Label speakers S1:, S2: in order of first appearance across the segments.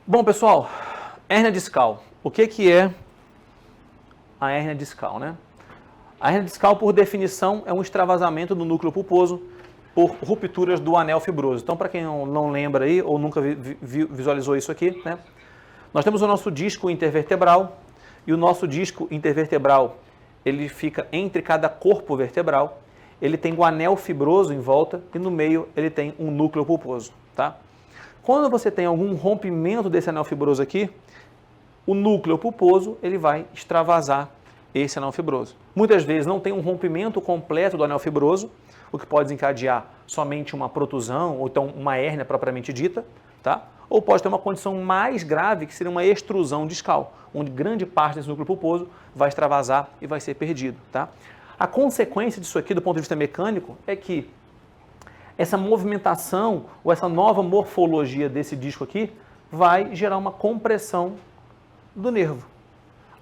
S1: Bom, pessoal, hérnia discal. O que é a hérnia discal, né? A hérnia discal, por definição, é um extravasamento do núcleo pulposo por rupturas do anel fibroso. Então, para quem não lembra aí, ou nunca visualizou isso aqui, né? Nós temos o nosso disco intervertebral, e o nosso disco intervertebral, ele fica entre cada corpo vertebral, ele tem o anel fibroso em volta, e no meio ele tem um núcleo pulposo, tá? Quando você tem algum rompimento desse anel fibroso aqui, o núcleo pulposo ele vai extravasar esse anel fibroso. Muitas vezes não tem um rompimento completo do anel fibroso, o que pode desencadear somente uma protusão ou então uma hérnia propriamente dita, tá? Ou pode ter uma condição mais grave, que seria uma extrusão discal, onde grande parte desse núcleo pulposo vai extravasar e vai ser perdido, tá? A consequência disso aqui, do ponto de vista mecânico, é que essa movimentação ou essa nova morfologia desse disco aqui vai gerar uma compressão do nervo.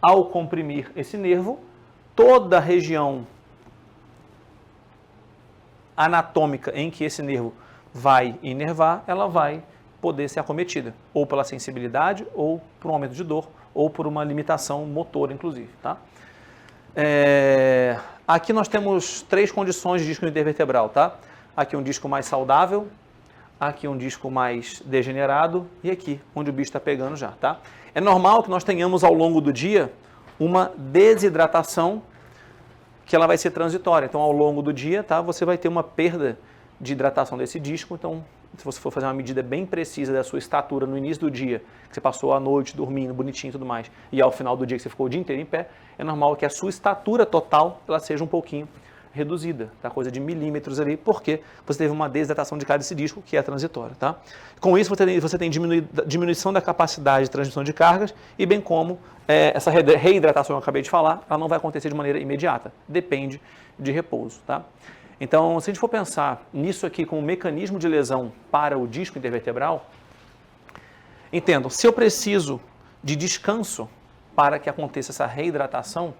S1: Ao comprimir esse nervo, toda a região anatômica em que esse nervo vai inervar, ela vai poder ser acometida, ou pela sensibilidade, ou por um aumento de dor, ou por uma limitação motora, inclusive, tá? Aqui nós temos 3 condições de disco intervertebral, tá? Aqui um disco mais saudável, aqui um disco mais degenerado e aqui onde o bicho está pegando já, tá? É normal que nós tenhamos ao longo do dia uma desidratação que ela vai ser transitória. Então, ao longo do dia, tá, você vai ter uma perda de hidratação desse disco. Então, se você for fazer uma medida bem precisa da sua estatura no início do dia, que você passou a noite dormindo, bonitinho e tudo mais, e ao final do dia que você ficou o dia inteiro em pé, é normal que a sua estatura total ela seja um pouquinho reduzida, tá? Coisa de milímetros ali, porque você teve uma desidratação de cada esse disco, que é transitória, tá? Com isso, você tem diminuição da capacidade de transmissão de cargas e bem como essa reidratação que eu acabei de falar, ela não vai acontecer de maneira imediata, depende de repouso, tá? Então, se a gente for pensar nisso aqui como um mecanismo de lesão para o disco intervertebral, entendam, se eu preciso de descanso para que aconteça essa reidratação,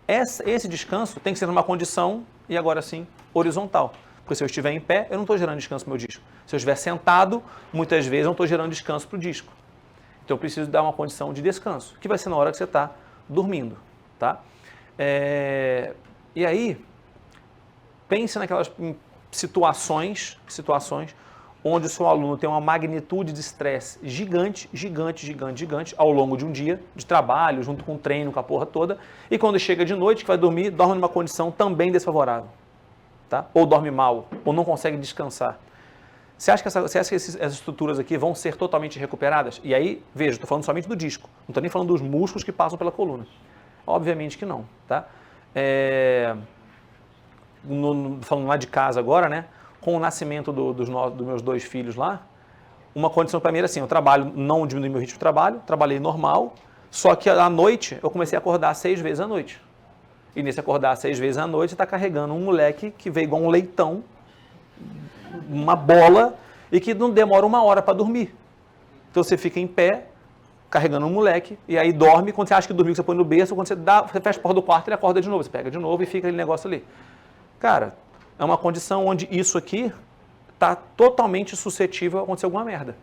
S1: esse descanso tem que ser numa condição, e agora sim, horizontal. Porque se eu estiver em pé, eu não estou gerando descanso para o meu disco. Se eu estiver sentado, muitas vezes eu não estou gerando descanso para o disco. Então eu preciso dar uma condição de descanso, que vai ser na hora que você está dormindo, tá? E aí, pense naquelas situações onde o seu aluno tem uma magnitude de estresse gigante ao longo de um dia de trabalho, junto com o treino, com a porra toda, e quando chega de noite, que vai dormir, dorme numa condição também desfavorável, tá? Ou dorme mal, ou não consegue descansar. Você acha que essas estruturas aqui vão ser totalmente recuperadas? E aí, veja, estou falando somente do disco, não estou nem falando dos músculos que passam pela coluna. Obviamente que não, tá? Falando lá de casa agora, né? Com o nascimento dos meus 2 filhos lá, uma condição para mim era assim, eu trabalho, não diminui meu ritmo de trabalho, trabalhei normal, só que à noite eu comecei a acordar 6 vezes à noite. E nesse acordar 6 vezes à noite, está carregando um moleque que veio igual um leitão, uma bola, e que não demora 1 hora para dormir. Então você fica em pé, carregando um moleque, e aí dorme, quando você acha que dormiu, você põe no berço, quando você fecha a porta do quarto, ele acorda de novo, você pega de novo e fica aquele negócio ali. Cara, é uma condição onde isso aqui está totalmente suscetível a acontecer alguma merda,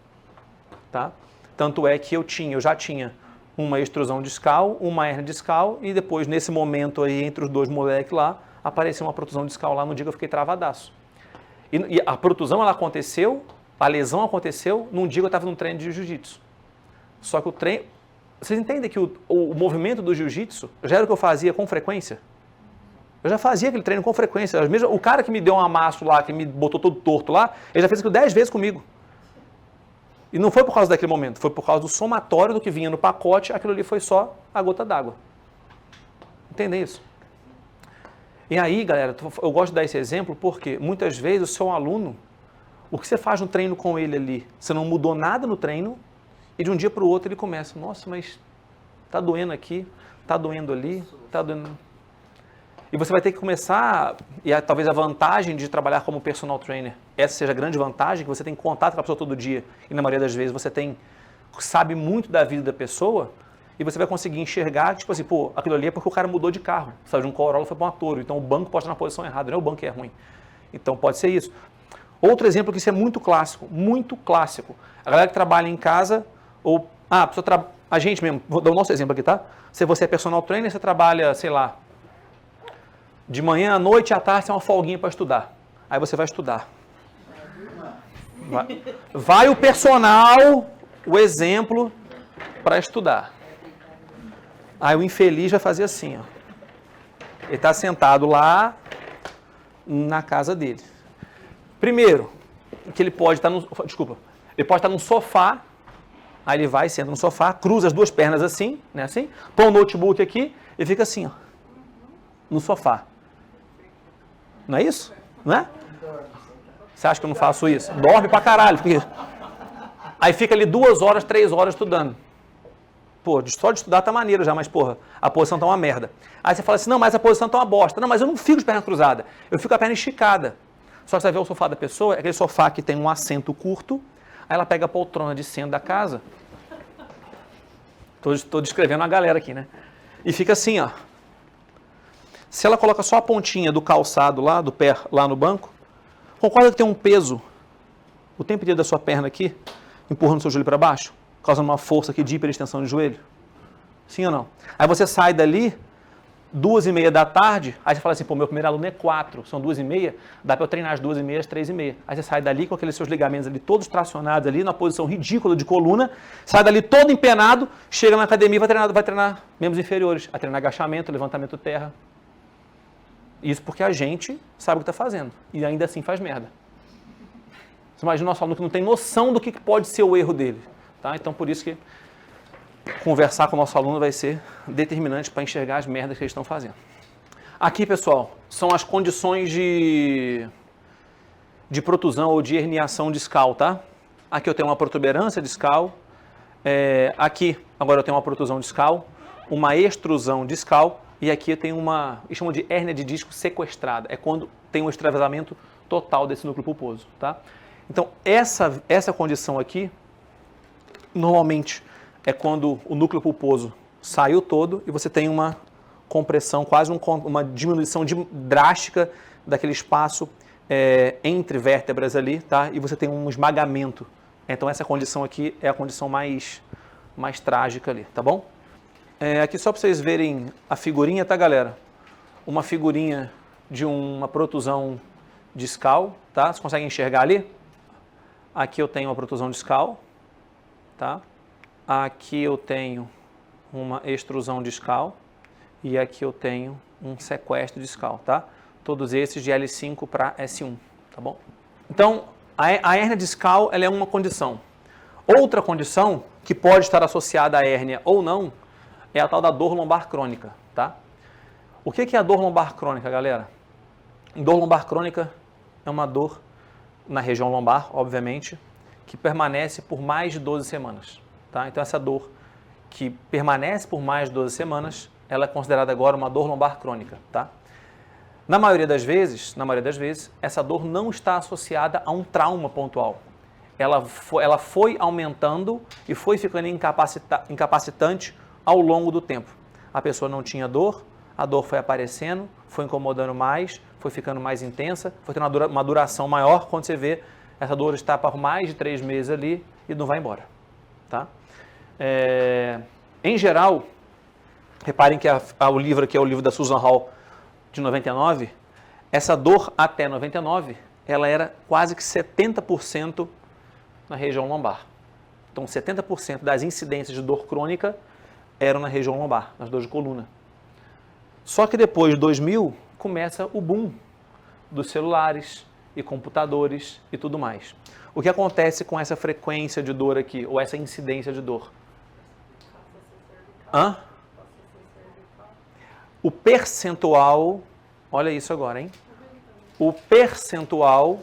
S1: tá? Tanto é que eu já tinha uma extrusão discal, uma hérnia discal, e depois, nesse momento aí, entre os 2 moleques lá, apareceu uma protusão discal lá no dia que eu fiquei travadaço. E a protusão, ela aconteceu, a lesão aconteceu num dia que eu estava num treino de jiu-jitsu. Só que o treino... Vocês entendem que o movimento do jiu-jitsu já era o que eu fazia com frequência? Eu já fazia aquele treino com frequência. O cara que me deu um amasso lá, que me botou todo torto lá, ele já fez aquilo 10 vezes comigo. E não foi por causa daquele momento, foi por causa do somatório do que vinha no pacote, aquilo ali foi só a gota d'água. Entendem isso? E aí, galera, eu gosto de dar esse exemplo porque muitas vezes o seu aluno, o que você faz no treino com ele ali, você não mudou nada no treino, e de um dia para o outro ele começa, nossa, mas tá doendo aqui, tá doendo ali, tá doendo... E você vai ter que começar, e talvez a vantagem de trabalhar como personal trainer, essa seja a grande vantagem, que você tem contato com a pessoa todo dia, e na maioria das vezes você sabe muito da vida da pessoa, e você vai conseguir enxergar, tipo assim, pô, aquilo ali é porque o cara mudou de carro, saiu de um Corolla e foi para uma Toro, então o banco pode estar na posição errada, não é o banco que é ruim. Então pode ser isso. Outro exemplo que isso é muito clássico, a galera que trabalha em casa, ou a gente mesmo, vou dar o nosso exemplo aqui, tá? Se você é personal trainer, você trabalha, sei lá, de manhã à noite e à tarde, você é uma folguinha para estudar. Aí você vai estudar. Vai o personal, o exemplo, para estudar. Aí o infeliz vai fazer assim, ó. Ele está sentado lá na casa dele. Primeiro, que ele pode estar ele pode estar num sofá, aí ele vai, senta no sofá, cruza as duas pernas assim, né, assim, põe o notebook aqui e fica assim, ó, no sofá. Não é isso? Não é? Você acha que eu não faço isso? Dorme pra caralho. Aí fica ali 2 horas, 3 horas estudando. Pô, só de estudar tá maneiro já, mas porra, a posição tá uma merda. Aí você fala assim, não, mas a posição tá uma bosta. Não, mas eu não fico de perna cruzada, eu fico com a perna esticada. Só que você vai ver o sofá da pessoa, é aquele sofá que tem um assento curto, aí ela pega a poltrona de centro da casa. Tô descrevendo a galera aqui, né? E fica assim, ó. Se ela coloca só a pontinha do calçado lá, do pé lá no banco, concorda que tem um peso o tempo inteiro da sua perna aqui, empurrando o seu joelho para baixo, causando uma força aqui de hiperextensão de joelho? Sim ou não? Aí você sai dali, 2h30 da tarde, aí você fala assim, pô, meu primeiro aluno é 4, são 2h30, dá para eu treinar às 2h30, às 3h30. Aí você sai dali com aqueles seus ligamentos ali todos tracionados ali, numa posição ridícula de coluna, sai dali todo empenado, chega na academia e vai treinar membros inferiores, vai treinar agachamento, levantamento terra. Isso porque a gente sabe o que está fazendo e ainda assim faz merda. Você imagina o nosso aluno que não tem noção do que pode ser o erro dele. Tá? Então, por isso que conversar com o nosso aluno vai ser determinante para enxergar as merdas que eles estão fazendo. Aqui, pessoal, são as condições de protusão ou de herniação discal, tá? Aqui eu tenho uma protuberância discal. Aqui, agora eu tenho uma protusão discal, uma extrusão discal. E aqui eu tenho eles chamam de hérnia de disco sequestrada. É quando tem um extravasamento total desse núcleo pulposo, tá? Então, essa condição aqui, normalmente, é quando o núcleo pulposo saiu todo e você tem uma compressão, quase uma diminuição drástica daquele espaço entre vértebras ali, tá? E você tem um esmagamento. Então, essa condição aqui é a condição mais trágica ali, tá bom? Aqui só para vocês verem a figurinha, tá, galera? Uma figurinha de uma protusão discal, tá? Vocês conseguem enxergar ali? Aqui eu tenho uma protusão discal, tá? Aqui eu tenho uma extrusão discal e aqui eu tenho um sequestro discal, tá? Todos esses de L5 para S1, tá bom? Então, a hérnia discal, ela é uma condição. Outra condição que pode estar associada à hérnia ou não é a tal da dor lombar crônica, tá? O que é a dor lombar crônica, galera? Dor lombar crônica é uma dor na região lombar, obviamente, que permanece por mais de 12 semanas, tá? Então, essa dor que permanece por mais de 12 semanas, ela é considerada agora uma dor lombar crônica, tá? Na maioria das vezes, essa dor não está associada a um trauma pontual. Ela foi aumentando e foi ficando incapacitante ao longo do tempo. A pessoa não tinha dor, a dor foi aparecendo, foi incomodando mais, foi ficando mais intensa, foi tendo uma duração maior. Quando você vê, essa dor está por mais de 3 meses ali e não vai embora. Tá? Em geral, reparem que o livro aqui é o livro da Susan Hall, de 99, essa dor até 99, ela era quase que 70% na região lombar. Então, 70% das incidências de dor crônica eram na região lombar, nas dores de coluna. Só que depois de 2000, começa o boom dos celulares e computadores e tudo mais. O que acontece com essa frequência de dor aqui, ou essa incidência de dor? O percentual, olha isso agora, hein? O percentual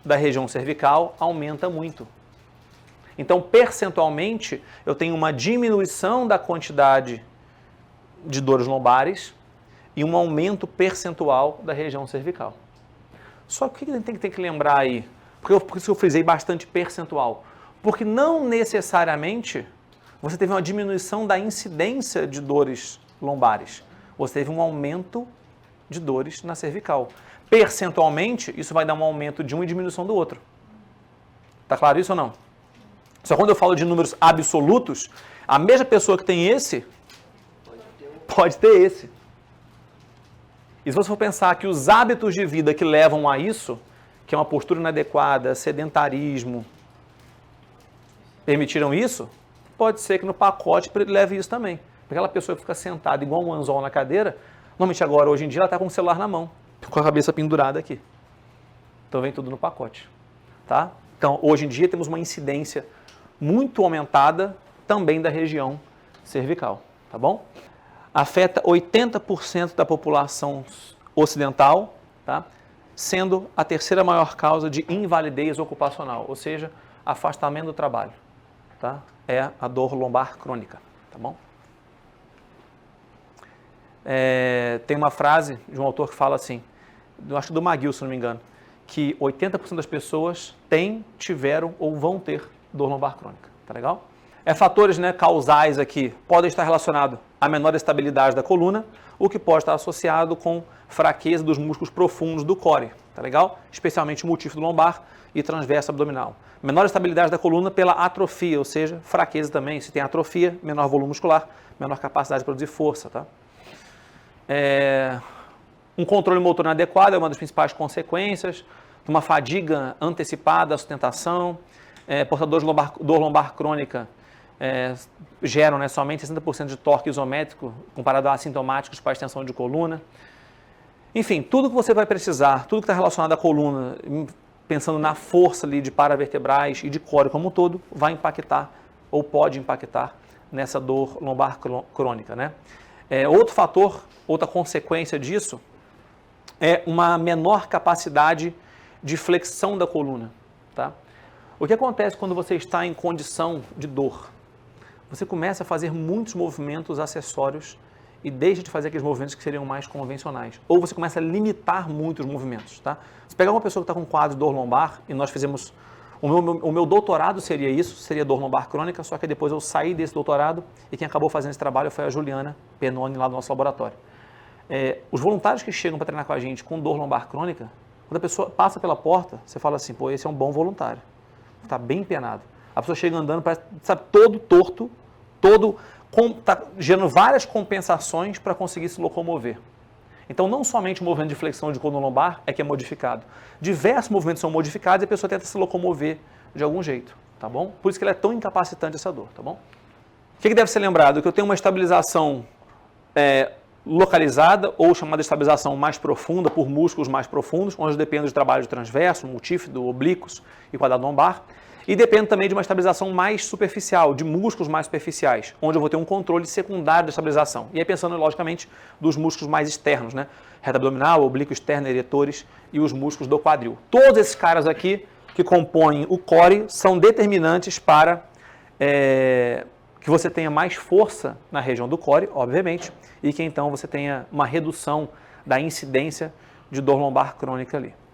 S1: da região cervical aumenta muito. Então, percentualmente, eu tenho uma diminuição da quantidade de dores lombares e um aumento percentual da região cervical. Só que o que a gente tem que lembrar aí? Por isso que eu frisei bastante percentual. Porque não necessariamente você teve uma diminuição da incidência de dores lombares. Você teve um aumento de dores na cervical. Percentualmente, isso vai dar um aumento de um e diminuição do outro. Tá claro isso ou não? Só quando eu falo de números absolutos, a mesma pessoa que tem esse, pode ter esse. E se você for pensar que os hábitos de vida que levam a isso, que é uma postura inadequada, sedentarismo, permitiram isso, pode ser que no pacote leve isso também. Porque aquela pessoa que fica sentada igual um anzol na cadeira, normalmente agora, hoje em dia, ela está com o celular na mão, com a cabeça pendurada aqui. Então vem tudo no pacote. Tá? Então, hoje em dia, temos uma incidência muito aumentada também da região cervical. Tá bom? Afeta 80% da população ocidental, tá? Sendo a terceira maior causa de invalidez ocupacional, ou seja, afastamento do trabalho. Tá? É a dor lombar crônica. Tá bom? Tem uma frase de um autor que fala assim, acho que do McGill, se não me engano, que 80% das pessoas têm, tiveram ou vão ter dor lombar crônica. Tá legal? Fatores, né, causais aqui podem estar relacionados à menor estabilidade da coluna, o que pode estar associado com fraqueza dos músculos profundos do core, tá legal? Especialmente multífido lombar e transverso abdominal. Menor estabilidade da coluna pela atrofia, ou seja, fraqueza também. Se tem atrofia, menor volume muscular, menor capacidade de produzir força, tá? Um controle motor inadequado é uma das principais consequências, uma fadiga antecipada, sustentação, portadores de dor lombar crônica geram, né, somente 60% de torque isométrico comparado a assintomáticos para extensão de coluna. Enfim, tudo que você vai precisar, tudo que está relacionado à coluna, pensando na força ali de paravertebrais e de core como um todo, vai impactar ou pode impactar nessa dor lombar crônica, né? Outro fator, outra consequência disso é uma menor capacidade de flexão da coluna, tá? O que acontece quando você está em condição de dor? Você começa a fazer muitos movimentos acessórios e deixa de fazer aqueles movimentos que seriam mais convencionais. Ou você começa a limitar muito os movimentos, tá? Se pegar uma pessoa que está com quadro de dor lombar, e nós fizemos... O meu doutorado seria isso, seria dor lombar crônica, só que depois eu saí desse doutorado e quem acabou fazendo esse trabalho foi a Juliana Penoni, lá do nosso laboratório. Os voluntários que chegam para treinar com a gente com dor lombar crônica, quando a pessoa passa pela porta, você fala assim, pô, esse é um bom voluntário. Está bem empenado. A pessoa chega andando, parece, sabe, todo torto, está gerando várias compensações para conseguir se locomover. Então, não somente o movimento de flexão de coluna lombar é que é modificado. Diversos movimentos são modificados e a pessoa tenta se locomover de algum jeito, tá bom? Por isso que ela é tão incapacitante essa dor, tá bom? O que deve ser lembrado? Que eu tenho uma estabilização localizada ou chamada estabilização mais profunda por músculos mais profundos, onde eu dependo de trabalho de transverso, multífido, oblíquos e quadrado lombar. E depende também de uma estabilização mais superficial, de músculos mais superficiais, onde eu vou ter um controle secundário da estabilização. E aí pensando, logicamente, dos músculos mais externos, né? Reta abdominal, oblíquo externo, eretores e os músculos do quadril. Todos esses caras aqui que compõem o core são determinantes para que você tenha mais força na região do core, obviamente, e que então você tenha uma redução da incidência de dor lombar crônica ali.